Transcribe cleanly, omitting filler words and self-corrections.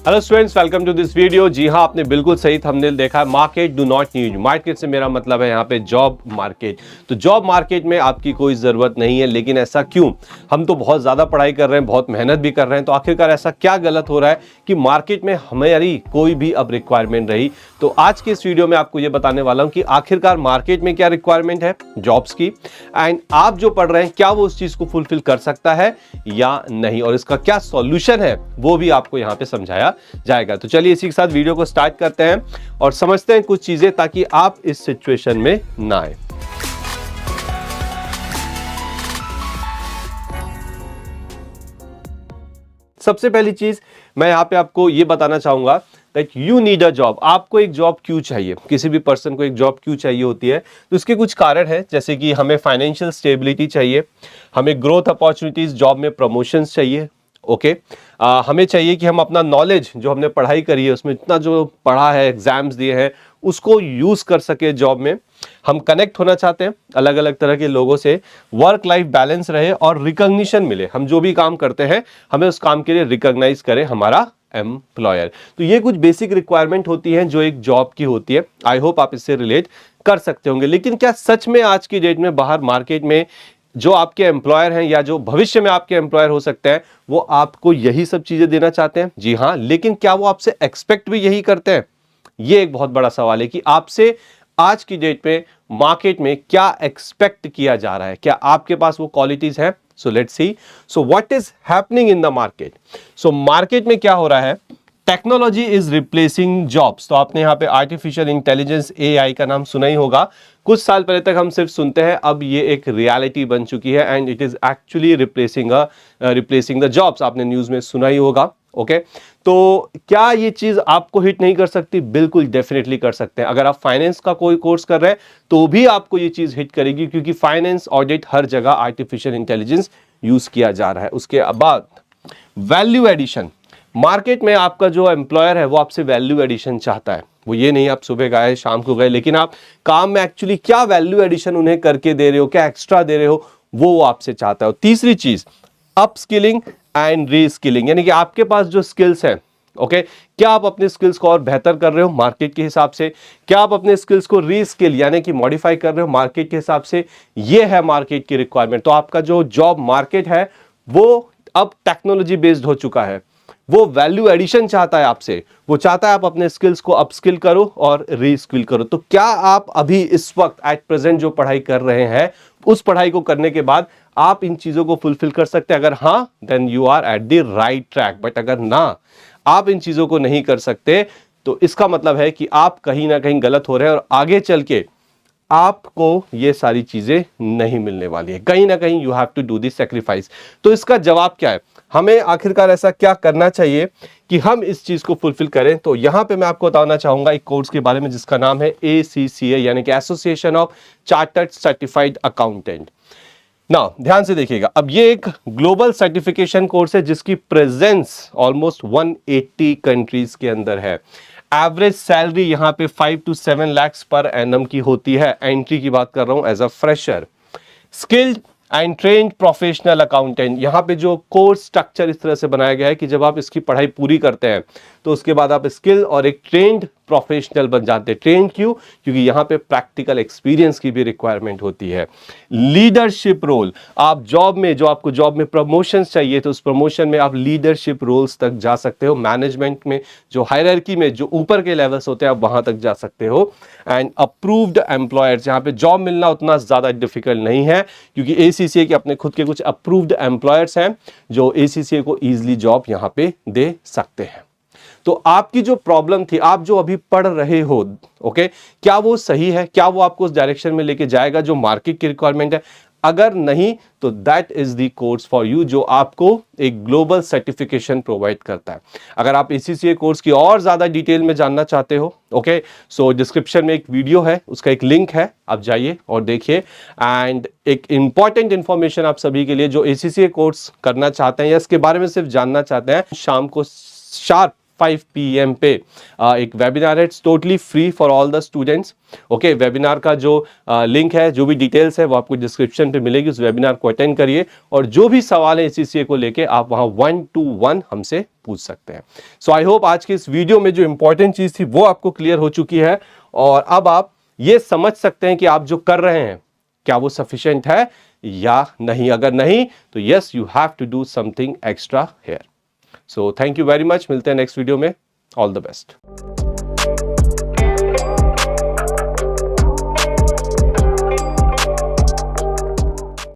Hello students, welcome to this video. जी हाँ, आपने बिल्कुल सही थंबनेल देखा है। Market do not need you. Market से मेरा मतलब है यहाँ पे जॉब मार्केट। तो जॉब मार्केट में आपकी कोई ज़रूरत नहीं है, लेकिन ऐसा क्यों? हम तो बहुत ज़्यादा पढ़ाई कर रहे हैं, बहुत मेहनत भी कर रहे हैं, तो आखिरकार ऐसा क्या गलत हो रहा है कि मार्केट में हमारी कोई भी अब रिक्वायरमेंट रही? तो आज के इस वीडियो में आपको ये बताने वाला हूँ कि आखिरकार मार्केट में क्या रिक्वायरमेंट है जॉब्स की, एंड आप जो पढ़ रहे हैं क्या वो उस चीज़ को फुलफिल कर सकता है या नहीं, और इसका क्या सॉल्यूशन है वो भी आपको यहाँ पे समझाया जाएगा। तो चलिए इसी के साथ वीडियो को स्टार्ट करते हैं और समझते हैं कुछ चीजें, ताकि आप इस सिचुएशन में ना आए। सबसे पहली चीज मैं यहां पे आपको ये बताना चाहूंगा that you need a job. आपको एक जॉब क्यों चाहिए? किसी भी पर्सन को एक जॉब क्यों चाहिए होती है? तो इसके कुछ कारण है, जैसे कि हमें फाइनेंशियल स्टेबिलिटी चाहिए, हमें ग्रोथ अपॉर्चुनिटीज, जॉब में प्रमोशंस चाहिए, ओके हमें चाहिए कि हम अपना नॉलेज जो हमने पढ़ाई करी है उसमें इतना जो पढ़ा है, एग्जाम्स दिए हैं, उसको यूज कर सके जॉब में। हम कनेक्ट होना चाहते हैं अलग अलग तरह के लोगों से, वर्क लाइफ बैलेंस रहे और रिकॉग्निशन मिले। हम जो भी काम करते हैं हमें उस काम के लिए रिकॉग्नाइज करे हमारा एम्प्लॉयर। तो ये कुछ बेसिक रिक्वायरमेंट होती हैं जो एक जॉब की होती है। आई होप आप इससे रिलेट कर सकते होंगे। लेकिन क्या सच में आज की डेट में बाहर मार्केट में जो आपके एम्प्लॉयर हैं या जो भविष्य में आपके एम्प्लॉयर हो सकते हैं वो आपको यही सब चीजें देना चाहते हैं? जी हाँ, लेकिन क्या वो आपसे एक्सपेक्ट भी यही करते हैं? ये एक बहुत बड़ा सवाल है कि आपसे आज की डेट में मार्केट में क्या एक्सपेक्ट किया जा रहा है, क्या आपके पास वो क्वालिटीज है? So let's see. So what is happening in the market? So market में क्या हो रहा है? Technology is replacing jobs. तो आपने यहाँ पे आर्टिफिशियल इंटेलिजेंस एआई का नाम सुना ही होगा। कुछ साल पहले तक हम सिर्फ सुनते हैं, अब ये एक रियलिटी बन चुकी है and it is actually replacing the jobs. आपने न्यूज में सुना ही होगा। ओके तो क्या ये चीज आपको हिट नहीं कर सकती? बिल्कुल डेफिनेटली कर सकते हैं। अगर आप फाइनेंस का कोई कोर्स कर रहे हैं तो भी आपको ये चीज हिट करेगी, क्योंकि फाइनेंस, ऑडिट, हर जगह आर्टिफिशियल इंटेलिजेंस यूज किया जा रहा है। उसके बाद वैल्यू एडिशन। मार्केट में आपका जो एम्प्लॉयर है वो आपसे वैल्यू एडिशन चाहता है। वो ये नहीं आप सुबह गए शाम को गए, लेकिन आप काम में एक्चुअली क्या वैल्यू एडिशन उन्हें करके दे रहे हो, क्या एक्स्ट्रा दे रहे हो, वो आपसे चाहता है। और तीसरी चीज अपस्किलिंग एंड रीस्किलिंग, यानी कि आपके पास जो स्किल्स हैं, ओके क्या आप अपने स्किल्स को और बेहतर कर रहे हो मार्केट के हिसाब से? क्या आप अपने स्किल्स को रीस्किल यानी कि मॉडिफाई कर रहे हो मार्केट के हिसाब से? ये है मार्केट की रिक्वायरमेंट। तो आपका जो जॉब मार्केट है वो अब टेक्नोलॉजी बेस्ड हो चुका है। वो वैल्यू एडिशन चाहता है आपसे, वो चाहता है आप अपने स्किल्स को अपस्किल करो और रीस्किल करो। तो क्या आप अभी इस वक्त एट प्रेजेंट जो पढ़ाई कर रहे हैं उस पढ़ाई को करने के बाद आप इन चीजों को फुलफिल कर सकते हैं? अगर हाँ, then you are at the right track. But अगर ना, आप इन चीजों को नहीं कर सकते, तो इसका मतलब है कि आप कहीं ना कहीं गलत हो रहे हैं और आगे चल के आपको ये सारी चीजें नहीं मिलने वाली है। कहीं ना कहीं you have to do this sacrifice. तो इसका जवाब क्या है? हमें आखिरकार ऐसा क्या करना चाहिए कि हम इस चीज को फुलफिल करें? तो यहां पे मैं आपको बताना चाहूंगा एक कोर्स के बारे में जिसका नाम है ACCA, यानी कि association of chartered certified accountant. ना ध्यान से देखिएगा, अब ये एक ग्लोबल सर्टिफिकेशन कोर्स है जिसकी प्रेजेंस ऑलमोस्ट 180 कंट्रीज के अंदर है। एवरेज सैलरी यहाँ पे 5 to 7 lakhs पर एनम की होती है। एंट्री की बात कर रहा हूं as a fresher. Skilled and trained professional accountant, यहाँ पे जो कोर्स स्ट्रक्चर इस तरह से बनाया गया है कि जब आप इसकी पढ़ाई पूरी करते हैं तो उसके बाद आप स्किल और एक ट्रेन्ड प्रोफेशनल बन जाते हैं। ट्रेन क्यों? क्योंकि यहाँ पे प्रैक्टिकल एक्सपीरियंस की भी रिक्वायरमेंट होती है। लीडरशिप रोल, आप जॉब में, जो आपको जॉब में प्रमोशन चाहिए तो उस प्रमोशन में आप लीडरशिप रोल्स तक जा सकते हो। मैनेजमेंट में जो हायरार्की में जो ऊपर के लेवल्स होते हैं आप वहां तक जा सकते हो। एंड अप्रूव्ड एम्प्लॉयर्स, यहाँ पे जॉब मिलना उतना ज्यादा डिफिकल्ट नहीं है, क्योंकि ACCA के अपने खुद के कुछ अप्रूव्ड एम्प्लॉयर्स हैं जो ACCA को ईजिली जॉब यहाँ पे दे सकते हैं। तो आपकी जो प्रॉब्लम थी, आप जो अभी पढ़ रहे हो, ओके क्या वो सही है? क्या वो आपको उस डायरेक्शन में लेके जाएगा जो मार्केट की रिक्वायरमेंट है? अगर नहीं तो that is the course for you, जो आपको एक ग्लोबल सर्टिफिकेशन प्रोवाइड करता है। अगर आप ACCA कोर्स की और ज्यादा डिटेल में जानना चाहते हो, ओके सो डिस्क्रिप्शन में एक वीडियो है, उसका एक लिंक है, आप जाइए और देखिए। एंड एक इंपॉर्टेंट इंफॉर्मेशन आप सभी के लिए जो ACCA कोर्स करना चाहते हैं या इसके बारे में सिर्फ जानना चाहते हैं, शाम को शार्प 5 PM पे एक वेबिनार है, it's totally free for all the students. Okay, webinar का जो लिंक है, जो भी डिटेल्स है वो आपको डिस्क्रिप्शन पे मिलेगी। उस वेबिनार को अटेंड करिए और जो भी सवाल है ACCA को लेके आप वहां 1-to-1 हमसे पूछ सकते हैं। सो आई होप आज के इस वीडियो में जो इंपॉर्टेंट चीज थी वो आपको क्लियर हो चुकी है और अब आप ये समझ सकते हैं कि आप जो कर रहे हैं क्या वो सफिशिएंट है या नहीं। अगर नहीं तो yes, you have to do something extra here. So thank you very much, मिलते हैं नेक्स्ट वीडियो में। All the best.